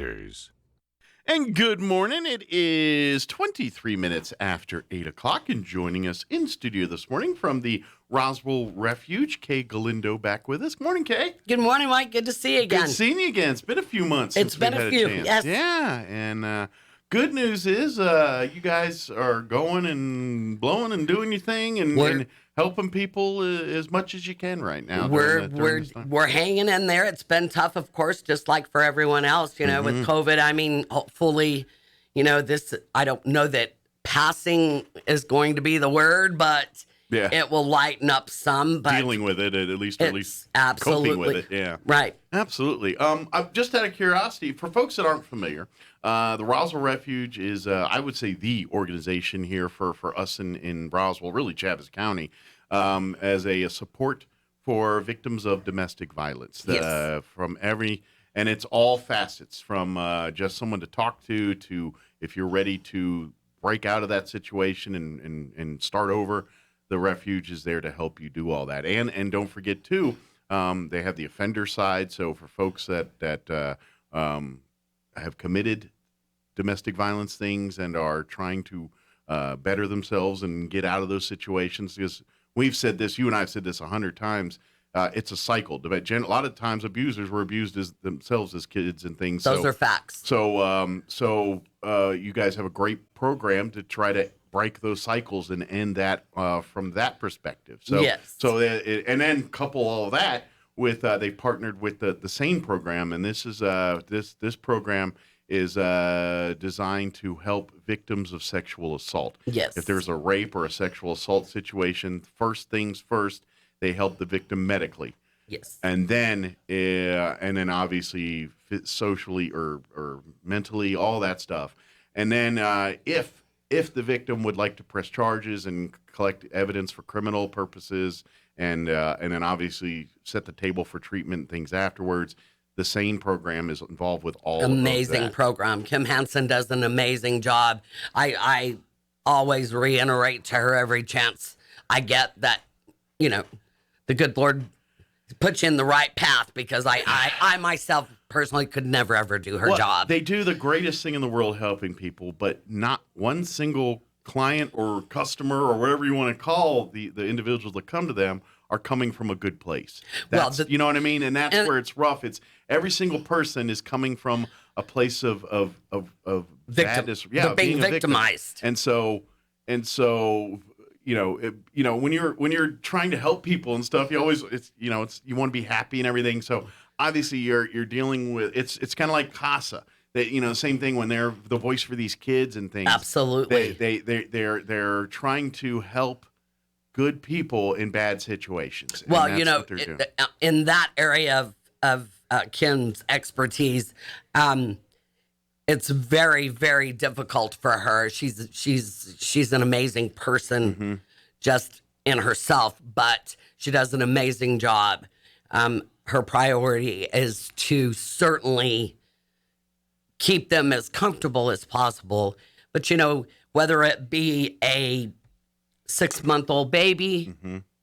matters. And good morning. It is 23 minutes after 8 o'clock, and joining us in studio this morning from the Roswell Refuge, Kay Galindo back with us. Good morning, Kay. Good morning, Mike. Good to see you again. Good seeing you again. It's been a few months since we've had a chance. Yes. Yeah, and good news is you guys are going and blowing and doing your thing and helping people as much as you can right now. We're hanging in there. It's been tough, of course, just like for everyone else, with COVID. I mean, hopefully, this, I don't know that passing is going to be the word, but it will lighten up some. But dealing with it, at least absolutely coping with it. Yeah. Right. Absolutely. Just out of curiosity, for folks that aren't familiar, the Roswell Refuge is, I would say, the organization here for us in Roswell, really Chaves County, as a support for victims of domestic violence. Yes. And it's all facets, from just someone to talk to if you're ready to break out of that situation and start over. The refuge is there to help you do all that. And don't forget, too, they have the offender side. So for folks that have committed domestic violence things and are trying to better themselves and get out of those situations, because we've said this, you and I have said this 100 times, it's a cycle. A lot of times abusers were abused themselves as kids and things. Those are facts. So you guys have a great program to try to break those cycles and end that from that perspective. So, yes. And then couple all of that with they partnered with the SANE program, and this is this program is designed to help victims of sexual assault. Yes. If there's a rape or a sexual assault situation, first things first, they help the victim medically. Yes. And then obviously socially or mentally, all that stuff. And then if the victim would like to press charges and collect evidence for criminal purposes, and then obviously set the table for treatment and things afterwards, the SANE program is involved with all amazing of that. Program. Kim Hansen does an amazing job. I always reiterate to her every chance I get that, the good Lord puts you in the right path, because I myself personally could never, ever do her job. They do the greatest thing in the world helping people, but not one single client or customer or whatever you want to call the individuals that come to them are coming from a good place. You know what I mean? And that's where it's rough. It's every single person is coming from a place of badness. Yeah, being victimized. And so when you're trying to help people and stuff, you always you want to be happy and everything. So obviously you're dealing with it's kind of like CASA. That same thing when they're the voice for these kids and things. Absolutely. They're trying to help good people in bad situations. Well, in that area of Kim's expertise, it's very, very difficult for her. She's an amazing person, just in herself, but she does an amazing job. Her priority is to certainly keep them as comfortable as possible. But, whether it be a 6-month-old baby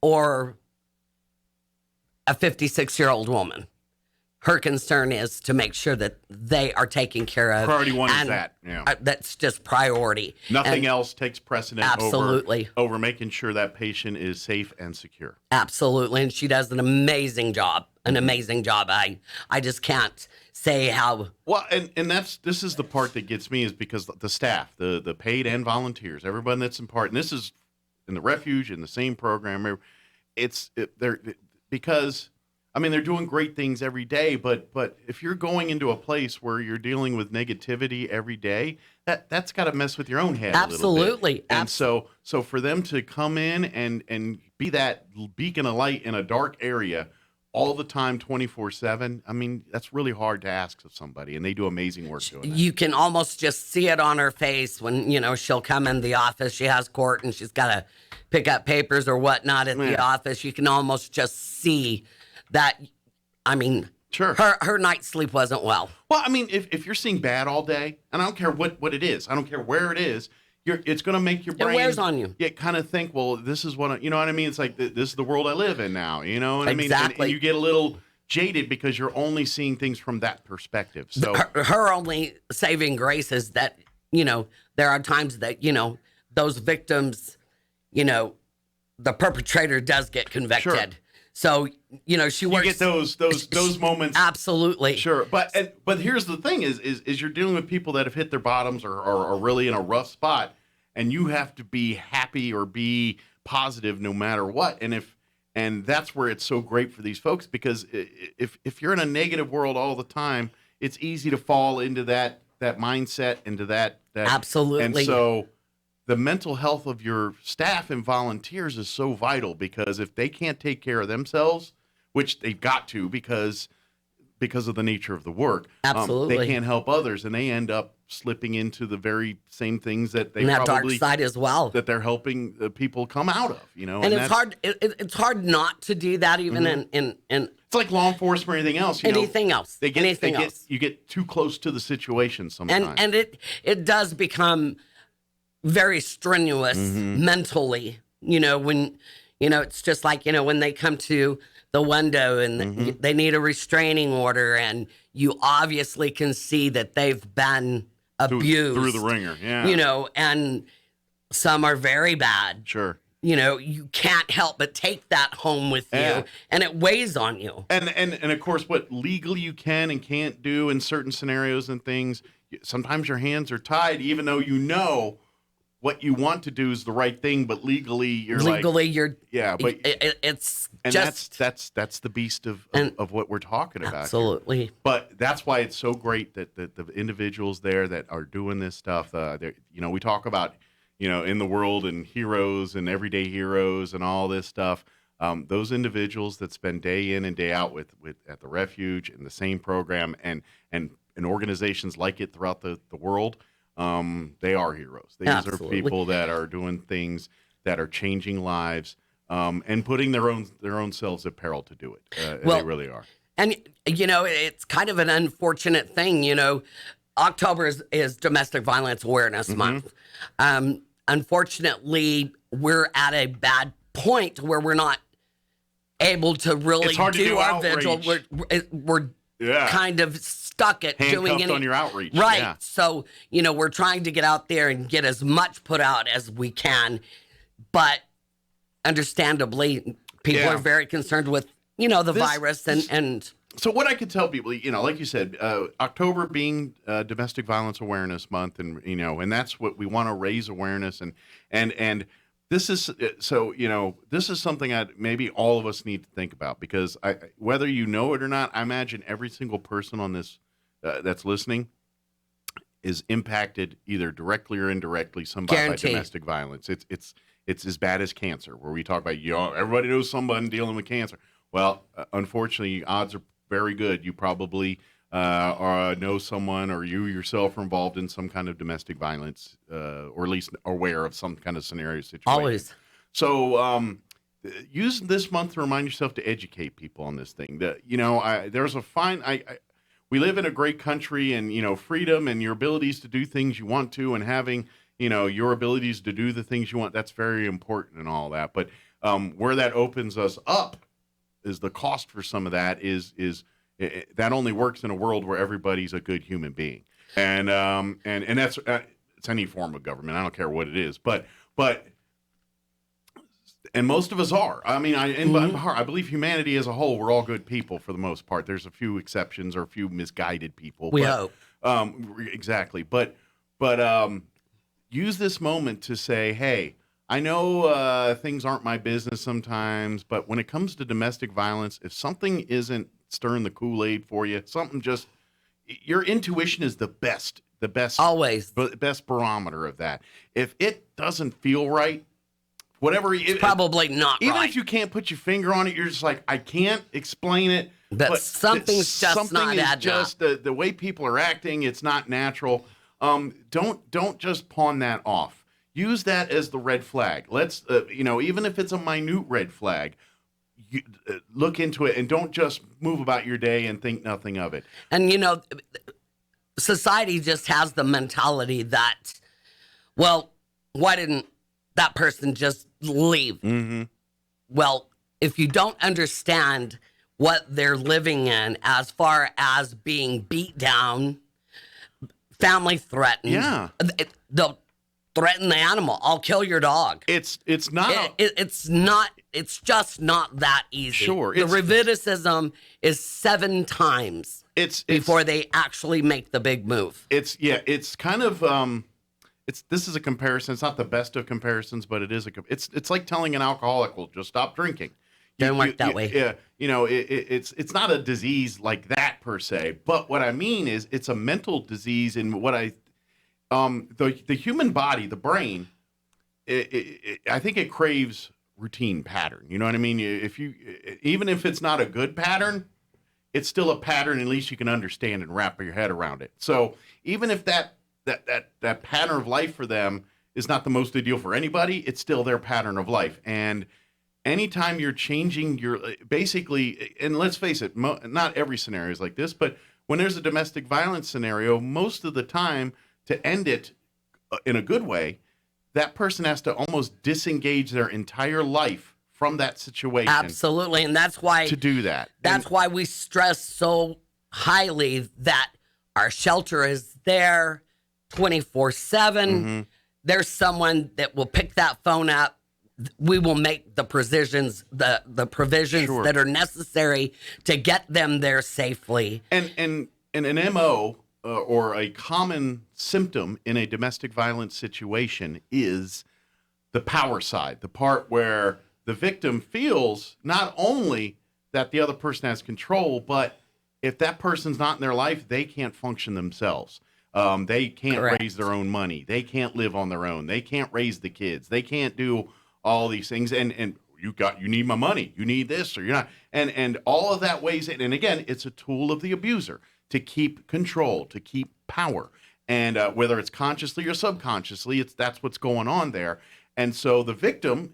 or a 56-year-old woman, her concern is to make sure that they are taken care of. Priority one is that. Yeah. That's just priority. Nothing else takes precedent absolutely over making sure that patient is safe and secure. Absolutely. And she does an amazing job. I just can't say how. Well, and this is the part that gets me, is because the staff, the paid and volunteers, everybody that's in part, and this is in the refuge, in the same program, because they're doing great things every day, but if you're going into a place where you're dealing with negativity every day, that's got to mess with your own head absolutely. A little bit. And so for them to come in and be that beacon of light in a dark area all the time, 24/7, that's really hard to ask of somebody, and they do amazing work doing that. You can almost just see it on her face when, she'll come in the office. She has court and she's got to pick up papers or whatnot at the office. You can almost just see that, sure, her night's sleep wasn't well. Well, if you're seeing bad all day, and I don't care what it is, I don't care where it is, it's going to make your brain. It wears on you. Yeah, kind of think, well, this is what, you know what I mean? It's like, this is the world I live in now, you know what exactly. I mean? And you get a little jaded because you're only seeing things from that perspective. So Her only saving grace is that, there are times that, those victims, the perpetrator does get convicted. Sure. So, she you works. get those moments. Absolutely. Sure. But here's the thing is you're dealing with people that have hit their bottoms or are really in a rough spot, and you have to be happy or be positive no matter what. And that's where it's so great for these folks, because if you're in a negative world all the time, it's easy to fall into that mindset, into that. Absolutely. And so the mental health of your staff and volunteers is so vital, because if they can't take care of themselves, which they've got to because of the nature of the work, absolutely, they can't help others, and they end up slipping into the very same things that they and that probably dark side as well, that they're helping people come out of. And it's hard. It's hard not to do that, even in it's like law enforcement or anything else. Anything else. You get too close to the situation sometimes, and it does become very strenuous mentally, when, it's just like, when they come to the window and they need a restraining order, and you obviously can see that they've been abused through the ringer. Yeah. And some are very bad. Sure. You can't help but take that home with you, and it weighs on you. And of course, what legally you can and can't do in certain scenarios and things, sometimes your hands are tied, even though what you want to do is the right thing, but legally you're but it's and just that's the beast of what we're talking about. Absolutely. Here. But that's why it's so great that the individuals there that are doing this stuff, we talk about, in the world and heroes and everyday heroes and all this stuff. Those individuals that spend day in and day out with at the refuge and the same program and organizations like it throughout the world. They are heroes. These Absolutely. are people that are doing things that are changing lives, and putting their own selves at peril to do it. They really are. And it's kind of an unfortunate thing. October is Domestic Violence Awareness Month. Unfortunately, we're at a bad point where we're not able to really do our vigil. We're kind of stuck at doing on your outreach. Right. Yeah. So, we're trying to get out there and get as much put out as we can. But understandably, people are very concerned with, the virus and so what I could tell people, like you said, October being Domestic Violence Awareness Month, and and that's what we want to raise awareness, and this is this is something maybe all of us need to think about, because whether you know it or not, I imagine every single person on this that's listening is impacted either directly or indirectly by domestic violence. It's as bad as cancer, where we talk about everybody knows someone dealing with cancer. Well, unfortunately, odds are very good you probably know someone, or you yourself are involved in some kind of domestic violence, or at least aware of some kind of scenario situation. Always. So use this month to remind yourself to educate people on this thing. There's a fine. We live in a great country, and freedom and your abilities to do things you want to, and having your abilities to do the things you want, that's very important and all that. But where that opens us up is the cost for some of that is that only works in a world where everybody's a good human being, and that's it's any form of government. I don't care what it is, but and most of us are. I mean, I believe humanity as a whole, we're all good people for the most part. There's a few exceptions or a few misguided people. We hope. Exactly, but use this moment to say, hey, I know things aren't my business sometimes, but when it comes to domestic violence, if something isn't stirring the Kool-Aid for you, your intuition is the best always best barometer of that. If it doesn't feel right, whatever, it's probably not even right. if you can't put your finger on it, you're just like, I can't explain it. But something's just not adding up. The way people are acting, it's not natural. Don't just pawn that off. Use that as the red flag. Let's, even if it's a minute red flag, look into it and don't just move about your day and think nothing of it. And, society just has the mentality that, well, why didn't that person just leave? Mm-hmm. Well, if you don't understand what they're living in as far as being beat down, family threatened. Yeah. They'll threaten the animal. I'll kill your dog. It's not. It's just not that easy. Sure. The recidivism is 7 times before they actually make the big move. It's kind of this is a comparison. It's not the best of comparisons, but it is it's like telling an alcoholic, well, just stop drinking. Doesn't work that way. Yeah, it's not a disease like that per se, but what I mean is it's a mental disease. And what the human body, the brain, I think it craves routine pattern. You know what I mean? Even if it's not a good pattern, it's still a pattern. At least you can understand and wrap your head around it. So even if that pattern of life for them is not the most ideal for anybody, it's still their pattern of life. And anytime you're changing basically, and let's face it, not every scenario is like this, but when there's a domestic violence scenario, most of the time to end it in a good way, that person has to almost disengage their entire life from that situation. Absolutely. And that's why to do that. That's why we stress so highly that our shelter is there 24/7. Mm-hmm. There's someone that will pick that phone up. We will make the provisions Sure. that are necessary to get them there safely. And an MO or a common symptom in a domestic violence situation is the power side, the part where the victim feels not only that the other person has control, but if that person's not in their life, they can't function themselves. They can't Correct. raise their own money. They can't live on their own. They can't raise the kids. They can't do all these things. And you need my money. You need this, or you're not. And all of that weighs in. And again, it's a tool of the abuser to keep control, to keep power. And whether it's consciously or subconsciously, that's what's going on there. And so the victim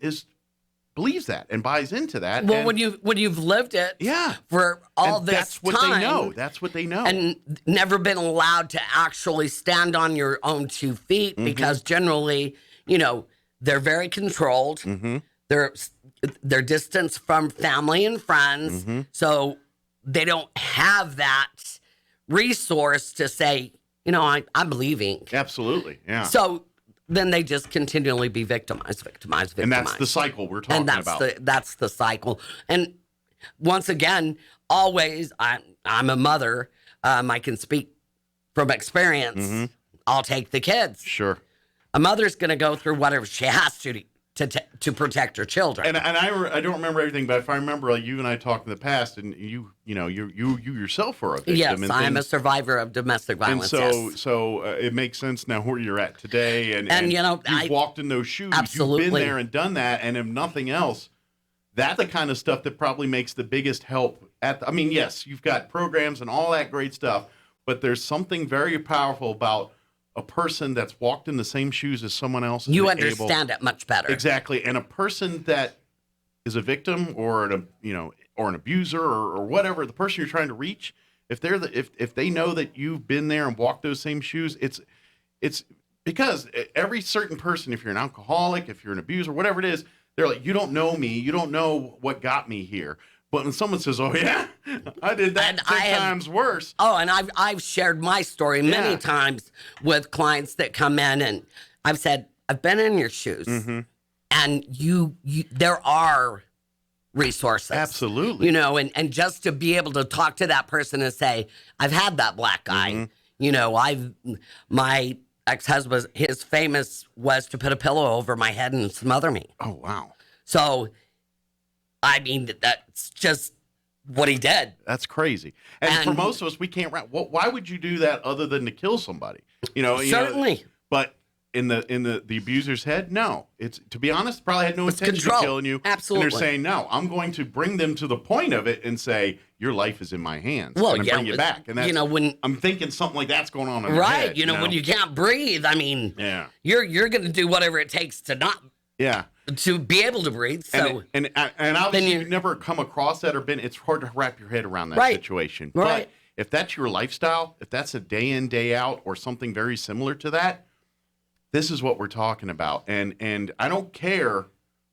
believes that and buys into that. Well, when you've lived it, Yeah. for all And this that's what time, they know. That's what they know. and never been allowed to actually stand on your own 2 feet, Mm-hmm. because generally, they're very controlled. Mm-hmm. They're distanced from family and friends, Mm-hmm. so they don't have that resource to say, I'm leaving. Absolutely. Yeah. So then they just continually be victimized. And that's the cycle we're talking about. That's the cycle. And once again, always, I'm a mother. I can speak from experience. Mm-hmm. I'll take the kids. Sure. A mother's going to go through whatever she has to protect her children. And I don't remember everything, but if I remember, like, you and I talked in the past, and you yourself were a victim. Yes, and I'm a survivor of domestic violence. And so it makes sense now where you're at today, and you've walked in those shoes. Absolutely. You've been there and done that, and if nothing else, that's the kind of stuff that probably makes the biggest help. Yes, you've got programs and all that great stuff, but there's something very powerful about a person that's walked in the same shoes as someone else. You understand it much better. Exactly. And a person that is a victim or an abuser or whatever, the person you're trying to reach, if they know that you've been there and walked those same shoes, it's because every certain person, if you're an alcoholic, if you're an abuser, whatever it is, they're like, you don't know me, you don't know what got me here. But when someone says, "Oh yeah, I did that 10 times worse," oh, and I've shared my story many times with clients that come in, and I've said, "I've been in your shoes, mm-hmm. and you there are resources, absolutely, and just to be able to talk to that person and say, I've had that black eye, mm-hmm. My ex-husband, his famous was to put a pillow over my head and smother me. Oh wow, so." That's just what he did. That's crazy. And for most of us, we can't. Why would you do that other than to kill somebody? Certainly. But in the abuser's head, no. It's, to be honest, probably had no intention of killing you. Absolutely. And they're saying, no, I'm going to bring them to the point of it and say, your life is in my hands. Well, and bring you back. And that's, when I'm thinking something like that's going on in right. their head, When you can't breathe, you're going to do whatever it takes to not. Yeah. To be able to breathe. So and obviously you've never come across that or it's hard to wrap your head around that situation. Right. But if that's your lifestyle, if that's a day in, day out, or something very similar to that, this is what we're talking about. And I don't care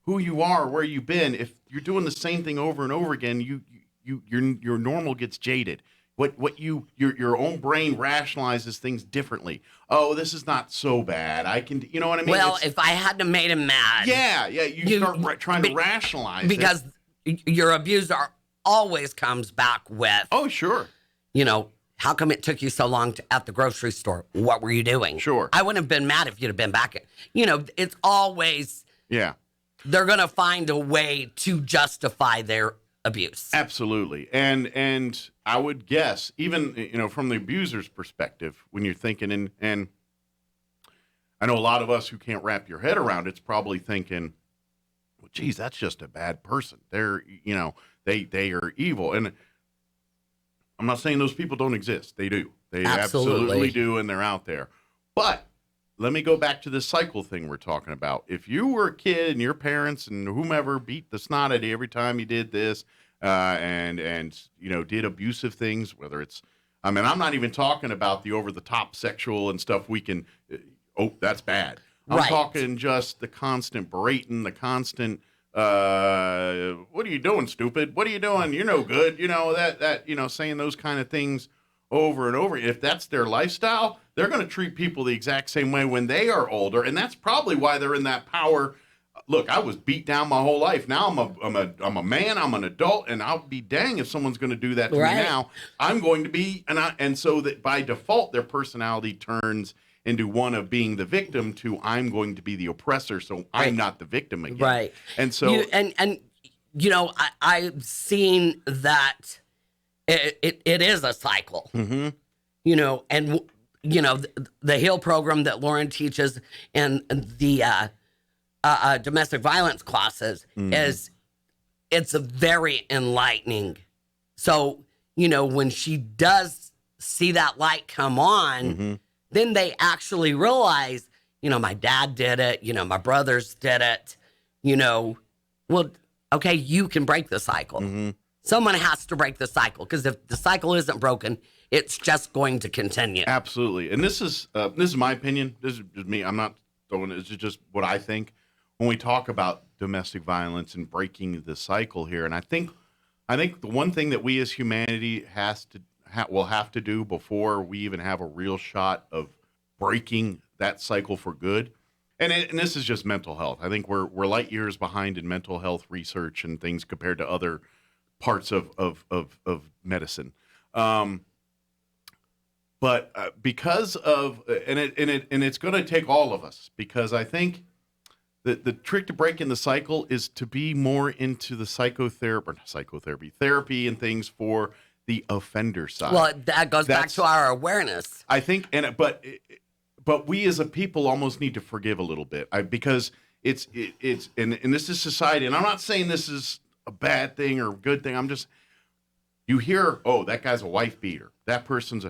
who you are or where you've been. If you're doing the same thing over and over again, you your normal gets jaded. Your own brain rationalizes things differently. Oh, this is not so bad. I can, you know what I mean? Well, if I hadn't made him mad, Yeah, you start trying to rationalize because your abuser always comes back with, oh, sure. How come it took you so long at the grocery store? What were you doing? Sure. I wouldn't have been mad if you'd have been back. It's always, Yeah. they're going to find a way to justify their abuse. Absolutely. And I would guess, even, from the abuser's perspective, when you're thinking, and I know a lot of us who can't wrap your head around it's probably thinking, well, geez, that's just a bad person. They're, they are evil. And I'm not saying those people don't exist. They do. They absolutely do, and they're out there. But let me go back to this cycle thing we're talking about. If you were a kid and your parents and whomever beat the snot out of you every time you did this, and did abusive things, whether it's, I'm not even talking about the over-the-top sexual and stuff we can, that's bad. I'm talking just the constant berating, the constant, what are you doing, stupid? What are you doing? You're no good. Saying those kind of things over and over. If that's their lifestyle, they're going to treat people the exact same way when they are older. And that's probably why they're in that power. Look, I was beat down my whole life. Now I'm a man, I'm an adult, and I'll be dang if someone's going to do that to me now. I'm going to be, and so that by default, their personality turns into one of being the victim to I'm going to be the oppressor, so I'm not the victim again. Right. And so I've seen that it is a cycle. Mm-hmm. And the HEAL program that Lauren teaches and the domestic violence classes it's very enlightening. So, when she does see that light come on, then they actually realize, my dad did it, my brothers did it, well, okay, you can break the cycle. Someone has to break the cycle, because if the cycle isn't broken, it's just going to continue. Absolutely. And this is my opinion. This is just me. I'm not throwing it. This is just what I think when we talk about domestic violence and breaking the cycle here. And I think the one thing that we as humanity will have to do before we even have a real shot of breaking that cycle for good. And this is just mental health. I think we're light years behind in mental health research and things compared to other parts of medicine. But because of, and it's going to take all of us, because I think that the trick to breaking the cycle is to be more into the therapy and things for the offender side. Well, that goes back to our awareness. I think, but we as a people almost need to forgive a little bit, because it's and this is society, and I'm not saying this is a bad thing or a good thing. I'm just, you hear, oh, that guy's a wife beater. That person's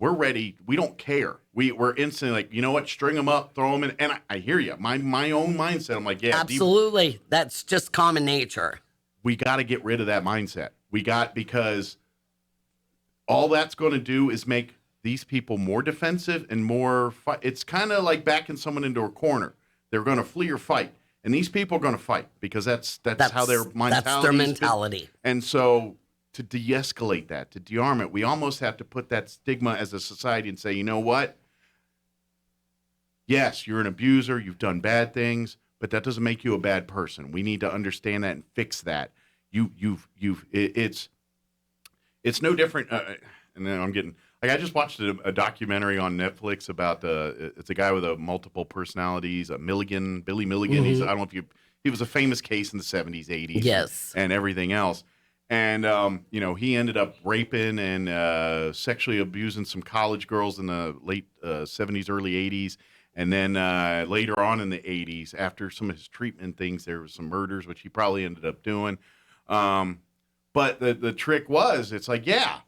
we're ready. We don't care. We're instantly like, you know what? String them up, throw them in. And I hear you. My own mindset. I'm like, yeah, absolutely. That's just common nature. We got to get rid of that mindset. Because all that's going to do is make these people more defensive and more. It's kind of like backing someone into a corner. They're going to flee or fight, and these people are going to fight because that's how their mentality. That's their mentality. And so, to de-escalate that, to de-arm it, we almost have to put that stigma as a society and say, you know what? Yes, you're an abuser. You've done bad things, but that doesn't make you a bad person. We need to understand that and fix that. It's no different. And then I'm getting, like, I just watched a documentary on Netflix about it's a guy with multiple personalities, Billy Milligan. I don't know if he was a famous case in the 70s, 80s, yes, and everything else. And, he ended up raping and sexually abusing some college girls in the late 70s, early 80s. And then later on in the 80s, after some of his treatment things, there was some murders, which he probably ended up doing. But the trick was, it's like, yeah.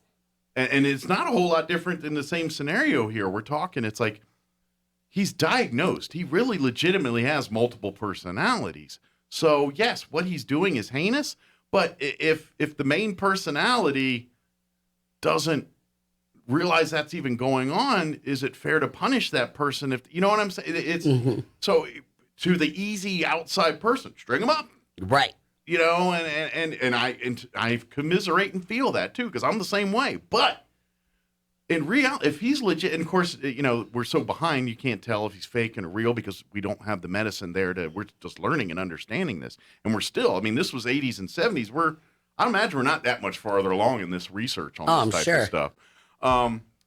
And it's not a whole lot different than the same scenario here. We're talking, it's like, he's diagnosed. He really legitimately has multiple personalities. So, yes, what he's doing is heinous. But if the main personality doesn't realize that's even going on, is it fair to punish that person? If you know what I'm saying? It's so to the easy outside person, string them up. Right. you know, and I commiserate and feel that too, because I'm the same way. But in reality, if he's legit, and of course, you know, we're so behind, you can't tell if he's fake and real because we don't have the medicine there we're just learning and understanding this. And we're still, I mean, this was 80s and 70s. I imagine we're not that much farther along in this research on this type of stuff.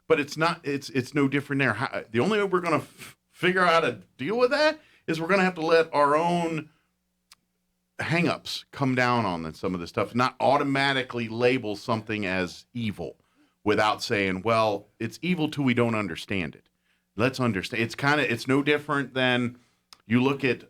But it's no different there. The only way we're going to figure out how to deal with that is we're going to have to let our own hangups come down on some of this stuff, not automatically label something as evil without saying, well, it's evil till we don't understand it. Let's understand. It's no different than you look at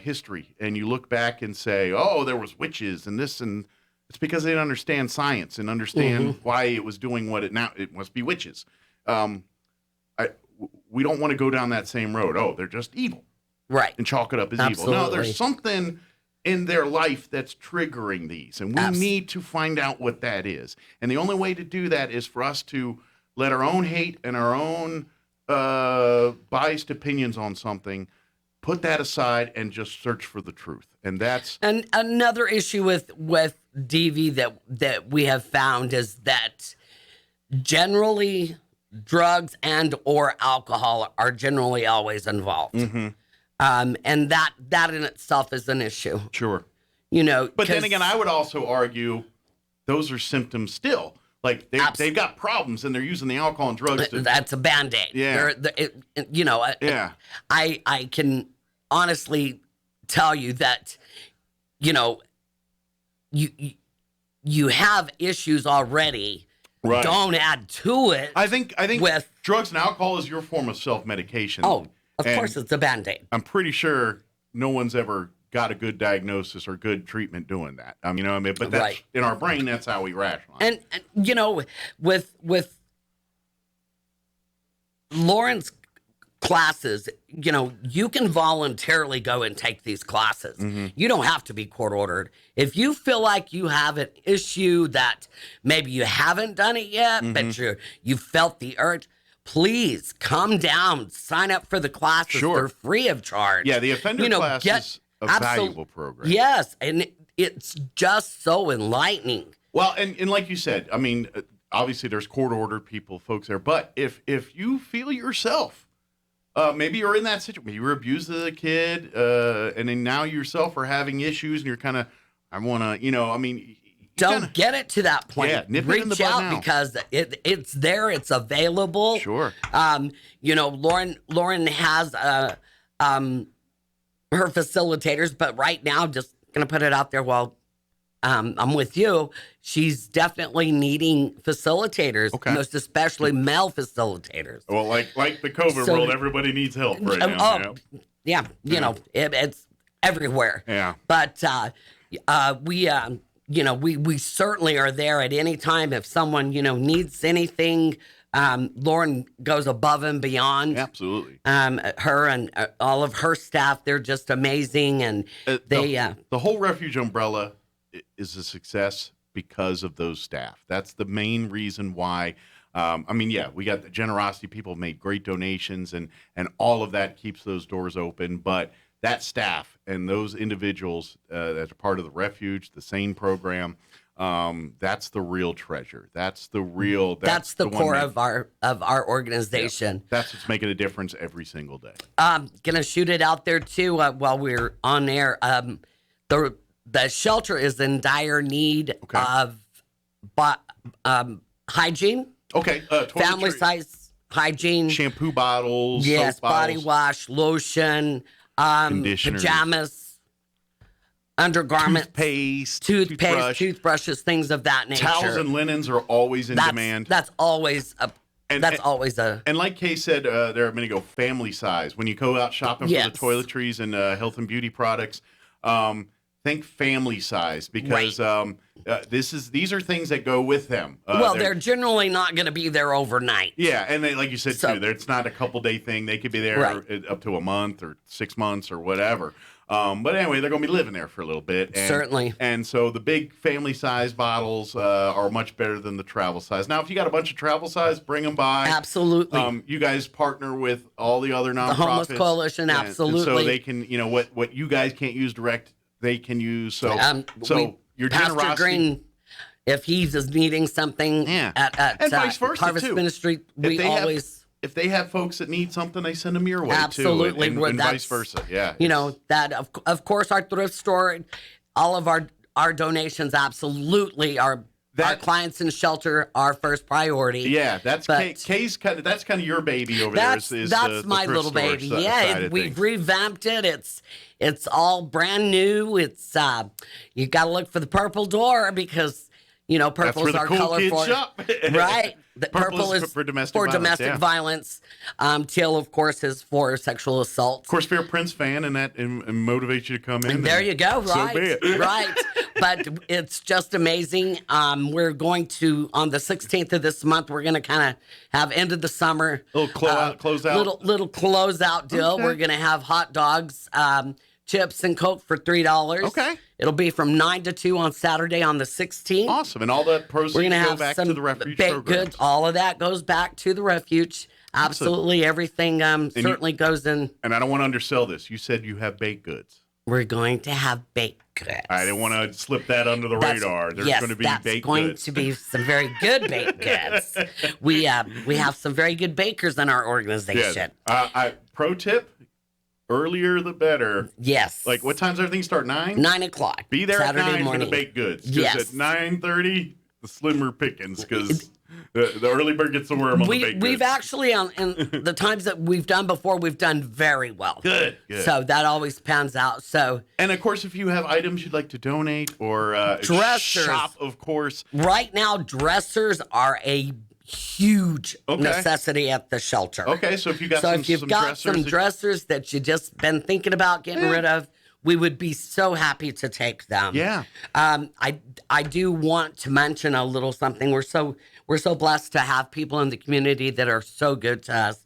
history and you look back and say, oh, there was witches and this, and it's because they didn't understand science and understand why it was doing what it must be witches. We don't want to go down that same road. Oh, they're just evil. Right. And chalk it up as evil. No, there's something in their life that's triggering these, and we need to find out what that is. And the only way to do that is for us to let our own hate and our own biased opinions on something, put that aside and just search for the truth. And that's another issue with DV that we have found is that generally drugs and or alcohol are generally always involved. And that in itself is an issue. Sure. You know, but then again, I would also argue those are symptoms still. Like they've got problems and they're using the alcohol and drugs. That's a Band-Aid. Yeah. I can honestly tell you that, you know, you have issues already. Right. Don't add to it. I think with drugs and alcohol is your form of self-medication. Oh, of course it's a Band-Aid. I'm pretty sure no one's ever got a good diagnosis or good treatment doing that. I mean, you know what I mean? But that's in our brain, that's how we rationalize. And you know, with Lauren's classes, you know, you can voluntarily go and take these classes. You don't have to be court ordered. If you feel like you have an issue that maybe you haven't done it yet, but you felt the urge, please come down, sign up for the classes. Sure. They're free of charge. Yeah, the offender class is a valuable program. Yes, and it's just so enlightening. Well, and like you said, I mean, obviously there's court-ordered folks there, but if you feel yourself, maybe you're in that situation, maybe you were abused as a kid, and then now yourself are having issues, and you're kind of, I want to, you know, I mean, don't get it to that point. Yeah, reach out now because it's there, it's available. Sure. You know, Lauren has her facilitators, but right now, just gonna put it out there while I'm with you. She's definitely needing facilitators, most especially male facilitators. Well, like the COVID world, everybody needs help right now. You know? Yeah, you know, it's everywhere. Yeah. But you know, we certainly are there at any time if someone, you know, needs anything. Lauren goes above and beyond. Absolutely. Her and all of her staff, they're just amazing. And the whole refuge umbrella is a success because of those staff. That's the main reason why. I mean, yeah, we got the generosity. People made great donations and all of that keeps those doors open. But that staff and those individuals that are part of the refuge, the SANE program, that's the real treasure. That's the real. That's the core of our organization. Yeah, that's what's making a difference every single day. Gonna shoot it out there too while we're on air. The shelter is in dire need of hygiene. Okay, family size hygiene, shampoo bottles, yes, soap bottles, body wash, lotion. Pajamas, undergarments, toothpaste, toothbrushes, things of that nature. Towels and linens are always in demand. That's always a. And like Kay said there a minute ago, family size. When you go out shopping for the toiletries and health and beauty products, think family size because these are things that go with them. Well, they're generally not going to be there overnight. Yeah, and they, like you said too, it's not a couple day thing. They could be there up to a month or 6 months or whatever. But anyway, they're going to be living there for a little bit. And, certainly. And so the big family size bottles are much better than the travel size. Now, if you got a bunch of travel size, bring them by. Absolutely. You guys partner with all the other nonprofits. The Homeless Coalition, absolutely. And so they can, you know, what you guys can't use direct they can use. So your Pastor generosity. Green, if he's just needing something Yeah. at And vice versa, Harvest too. Ministry, we always. If they have folks that need something, they send them your way Absolutely, too, and vice versa. Yeah, you know that of course our thrift store, all of our donations absolutely are our clients in shelter our first priority. Yeah, that's Kay's kind of your baby over there. That's my little baby. Yeah, we've revamped it. It's all brand new. It's you got to look for the purple door because purple's our color for shop. Right. Purple is for domestic violence. Teal, of course, is for sexual assault. Of course, if you're a Prince fan and that motivates you to come in. And there you go. Right. So be it. Right. But it's just amazing. We're going to, on the 16th of this month, we're going to kind of have end of the summer. Little close out. Little closeout deal. Okay. We're going to have hot dogs, chips and Coke for $3. Okay. It'll be from 9 to 2 on Saturday on the 16th. Awesome. And all the proceeds go back to the refuge baked goods. All of that goes back to the refuge. Absolutely. Everything certainly goes in. And I don't want to undersell this. You said you have baked goods. We're going to have baked goods. I didn't want to slip that under the radar. There's going to be baked goods. That's going to be some very good baked goods. We have some very good bakers in our organization. Yes. Pro tip. Earlier the better. Yes. Like what time's everything start? 9? 9 o'clock. Be there Saturday at 9 morning. for the baked goods. Yes. At 9:30, the slimmer pickings because the early bird gets the worm on the baked goods. We've actually in the times that we've done before, we've done very well. Good. So that always pans out. So. And of course, if you have items you'd like to donate or dressers, shop, of course. Right now, dressers are a huge necessity at the shelter. Okay, so if you got some dressers that you just been thinking about getting rid of, we would be so happy to take them. Yeah. I do want to mention a little something. We're so blessed to have people in the community that are so good to us.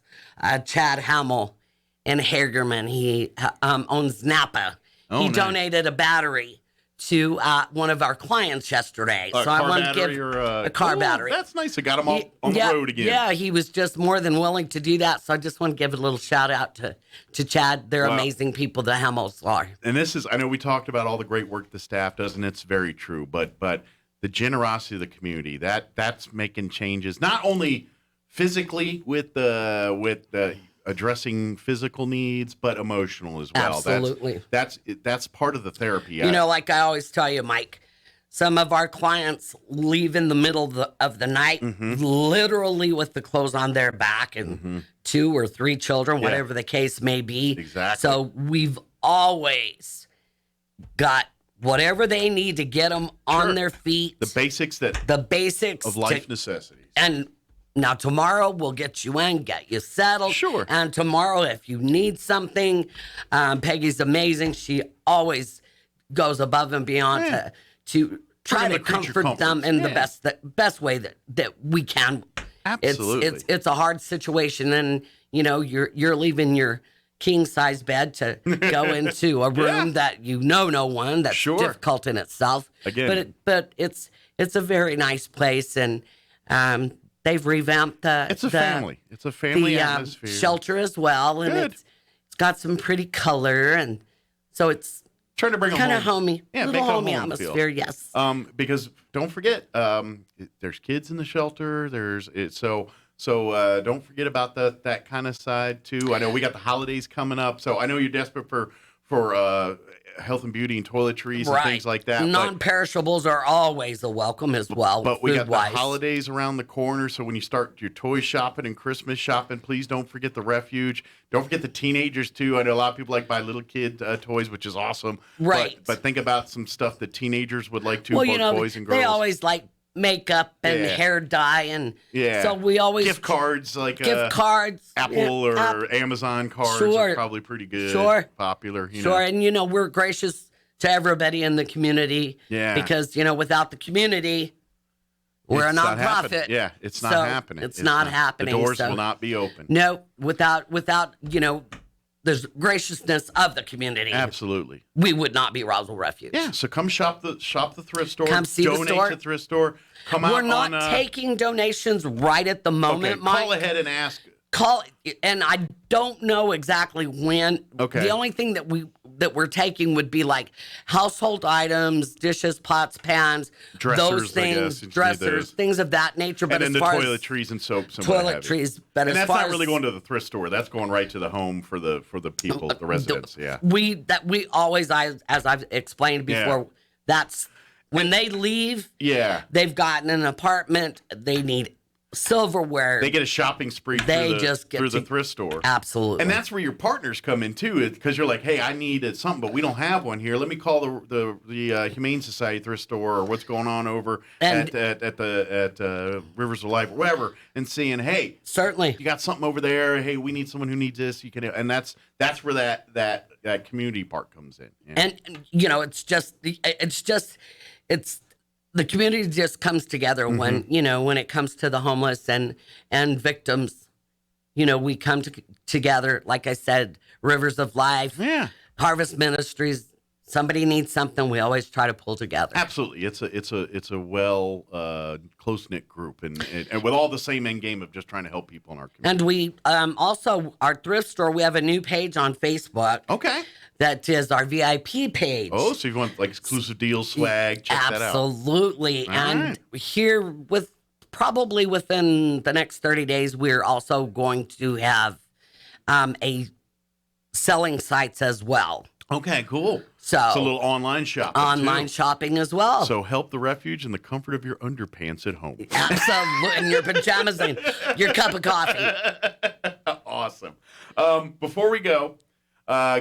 Chad Hamill in Hagerman, he owns Napa. He donated a battery to one of our clients yesterday. So I want to give a car battery. That's nice. I got him on the road again. Yeah, he was just more than willing to do that. So I just want to give a little shout out to Chad. They're amazing people, the Hemmels are. And I know we talked about all the great work the staff does, and it's very true. But the generosity of the community, that's making changes, not only physically with the addressing physical needs, but emotional as well. Absolutely. That's part of the therapy. Like I always tell you, Mike, some of our clients leave in the middle of the night, literally with the clothes on their back and 2 or 3 children, whatever the case may be. Exactly. So we've always got whatever they need to get them on their feet. The basics of life necessities. And now, tomorrow, we'll get you in, get you settled. Sure. And tomorrow, if you need something, Peggy's amazing. She always goes above and beyond to try to comfort them in the best way that we can. Absolutely. It's a hard situation, and, you're leaving your king-size bed to go into a room that no one. That's difficult in itself. Again. But it's a very nice place, and they've revamped the family. It's a family atmosphere. Shelter as well, and it's got some pretty color, and so it's trying to bring kind of homey, little homey atmosphere. Feel. Yes. Because don't forget, there's kids in the shelter. So don't forget about that kind of side too. I know we got the holidays coming up, so I know you're desperate for health and beauty and toiletries and things like that. Non-perishables are always a welcome as well. But we got the holidays around the corner, so when you start your toy shopping and Christmas shopping, please don't forget the refuge. Don't forget the teenagers too. I know a lot of people like buy little kid toys, which is awesome. Right. But think about some stuff that teenagers would like too, both boys and girls. They always like makeup and hair dye, and so we always gift cards Apple or Amazon cards are probably pretty good, popular. And we're gracious to everybody in the community, because without the community, we're a nonprofit. It's not happening. It's not happening. The doors will not be open. No, without there's graciousness of the community. Absolutely. We would not be Roswell Refuge. Yeah, so come shop the thrift store. Come see donate the store. To the thrift store. We're not taking donations right at the moment, Mike. Call ahead and ask. And I don't know exactly when. Okay. The only thing that that we're taking would be like household items, dishes, pots, pans, Dressers, those things, I guess, if you need dressers, those. things of that nature. But And then as the far toiletries and soaps and what have you. toiletries, but And as that's far not as really going to the thrift store. That's going right to the home for the people, the residents. Yeah. we always, as I've explained before, that's when they leave. Yeah. They've gotten an apartment. They need silverware. They get a shopping spree They through just get the to- thrift store. Absolutely. And that's where your partners come in too, because you're like, hey, I need something, but we don't have one here. Let me call the Humane Society thrift store or what's going on over And- at Rivers of Life or whatever, and seeing, hey, certainly. you got something over there. Hey, we need someone who needs this. You can, and that's where that community part comes in. Yeah. And you know, it's the community just comes together when, you know, when it comes to the homeless and victims. You know, we come together, like I said, Rivers of Life, Yeah. Harvest Ministries. Somebody needs something, we always try to pull together. Absolutely, it's a well close knit group, and with all the same end game of just trying to help people in our community. And we also, our thrift store, we have a new page on Facebook. Okay. That is our VIP page. Oh, so if you want like exclusive deals, swag, check that out. Absolutely. All And right. here probably within the next 30 days, we're also going to have a selling sites as well. Okay, cool. So It's a little online shopping. online too. shopping as well. So help the refuge in the comfort of your underpants at home. Absolutely. And your pajamas and your cup of coffee. Awesome. Before we go,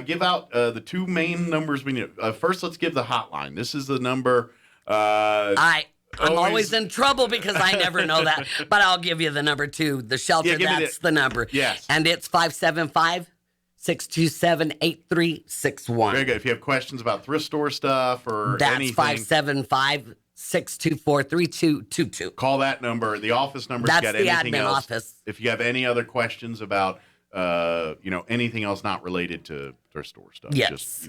give out the two main numbers we need. First, let's give the hotline. This is the number. I'm always in trouble because I never know that. But I'll give you the number two. The shelter, Yeah, give me that's the number. Yes. And it's 575-627-8361. Very good. If you have questions about thrift store stuff or That's anything, 575-624-3222. call that number. The office number. That's got the anything admin else. office. If you have any other questions about, anything else not related to thrift store stuff, Yes. just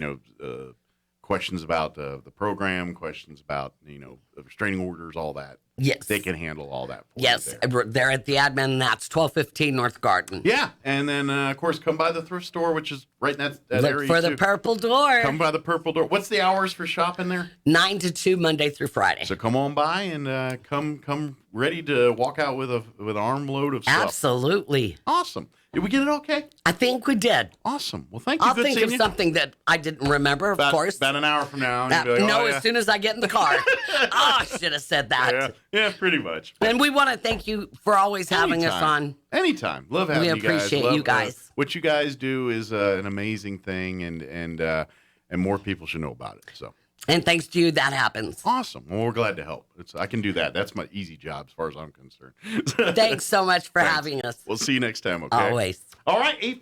questions about the program, questions about the restraining orders, all that. Yes. They can handle all that. For Yes. you there. They're at the admin. That's 1215 North Garden. Yeah, and then of course come by the thrift store, which is right in that Look area for the too. purple door. Come by the purple door. What's the hours for shopping there? 9 to 2 Monday through Friday. So come on by and come ready to walk out with an armload of stuff. Absolutely. Awesome. Did we get it okay? I think we did. Awesome. Well, thank you. I'll Good think seeing of you. something that I didn't remember, of course. About an hour from now. and you'll be like, No, oh, yeah. as soon as I get in the car. Oh, I should have said that. Yeah, pretty much. And we want to thank you for always having us on. Anytime. Love having We you guys. appreciate Love, you guys. what you guys do is an amazing thing, and more people should know about it. So And thanks to you, that happens. awesome. Well, we're glad to help. I can do that. That's my easy job as far as I'm concerned. Thanks so much for having us. We'll see you next time. Okay. Always. All right. 8:50.